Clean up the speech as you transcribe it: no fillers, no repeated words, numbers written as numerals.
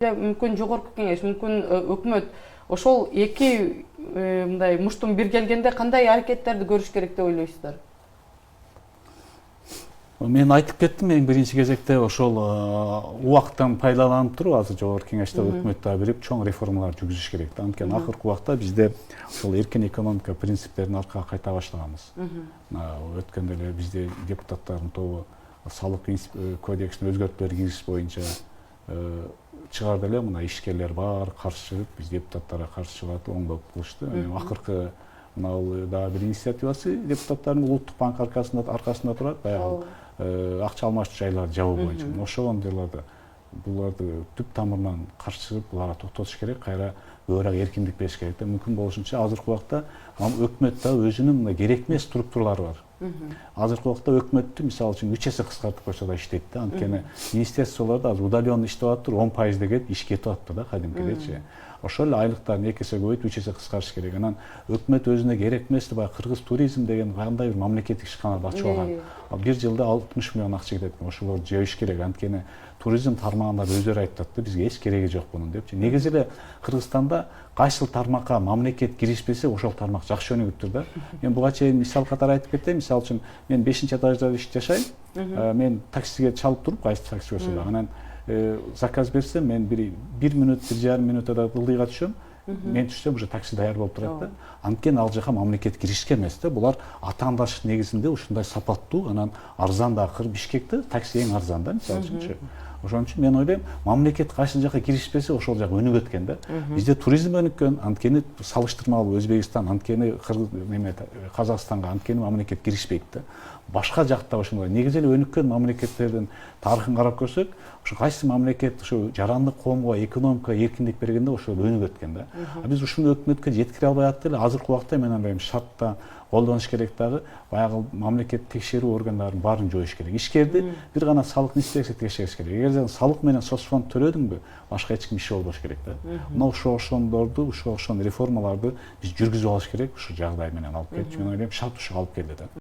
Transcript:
мүмкүн жогорку кеңеш, мүмкүн өкмөт ошол эки мындай муштун бир келгенде кандай аракеттерди көрүш керек деп ойлойсуздар? Мен айтып кеттим эң биринчи кезекте ошол убакыттан пайдаланып туруп азыр жогорку кеңеште өкмөт дагы бирип чоң реформалар жүргүзүш керек да. Анткени акыркы убакта бизде ошол эркин экономика принциптерин аркага кайта башлаганбыз. Өткөндө эле бизде депутаттардын тобу салык кодексине өзгөртүүлөр киргизиш боюнча чыгарды эле, мына ишкерлер баары каршы чыгып, биз депутаттарга каршы чыгып оңдоп кылышты. Акыркы мына дагы бир инициативасы депутаттардын улуттук банк аркасында турат, баягы акча алмаштуу жайларды жабуу боюнча. Ошол жерлерде буларды түп тамырынан каршы чыгып, буларга токтотуш керек, кайра көбүрөөк эркиндик бериш керек да. Мүмкүн болушунча азыркы убакта өкмөттө өзүнүн мына керек эмес структуралары бар. Азыркы убакта өкмөттү мисалы үчүн 3 эсе кыскартып койсо да иштейт да. Анткени министрликтер азыр удаленно иштеп атыптыр, 10% деген иш кетип атты да кадимкидечи. Ошол эле айлыктарын 2 эсе көбөйтүп 3 эсе кыскартыш керек. Анан өкмөт өзүнө керек эмес баягы кыргыз туризм деген кандай бир мамлекеттик ишканаларды ачып алган. Бир жылда 60 миллион акча кетет экен. Ошолорду жебиш керек. Анткени туризм тармагында өздөрү айтат да, бизге эч кереги жок бунун депчи. Негизи эле Кыргызстанда кайсыл тармакка мамлекет киришпесе, ошол тармак жакшы өнүгүптүр да. Мен буга чейин мисал катары айтып кетейин. Мисалы үчүн мен 5-этажда жашайм. Мен таксиге чалып туруп, кайсы такси болсо да, анан заказ берсем, мен 1 мүнөт, 1,5 мүнөттө ылдыйга түшөм. Мен түшсөм уже такси даяр болуп турат да. Анткени ал жака мамлекет киришкен эмес да. Булар атаандаш негизинде ушундай сапаттуу, анан арзан дагы. Бишкекте такси эң арзан да, мисалы үчүнчү. Ошон үчүн мен ойлойм, мамлекет кайсы жака киришпесе, ошол жак өнүгөт экен да. Бизде туризм өнүккөн, анткени салыштырмалуу Өзбекстан, анткени Казакстанга, анткени мамлекет киришпейт да. Башка жакта ошондой негизи эле өнүккөн мамлекеттердин тарыхын карап көрсөк, ошо кайсы мамлекет ошо жарандык коомго экономика эркиндик бергенде ошол өнүгөт экен да. Биз ушуну өкмөткө жеткире албай атты эле. Азыркы убакта мен ойлойм, шартта колдонуш керек дагы, баягы мамлекет текшерүү органдарын баарын жоюш керек. Ишкерди бир гана салык инспекция текшериш керек. Эгер салык менен соцфонд төлөдүңбү, башка эч ким иши болбош керек да. Мына ошондорду, ошол реформаларды биз жүргүзүп алыш керек. Ушу жагдай менен алып келчү. Мен ойлойм, шарт ушуга алып келди да.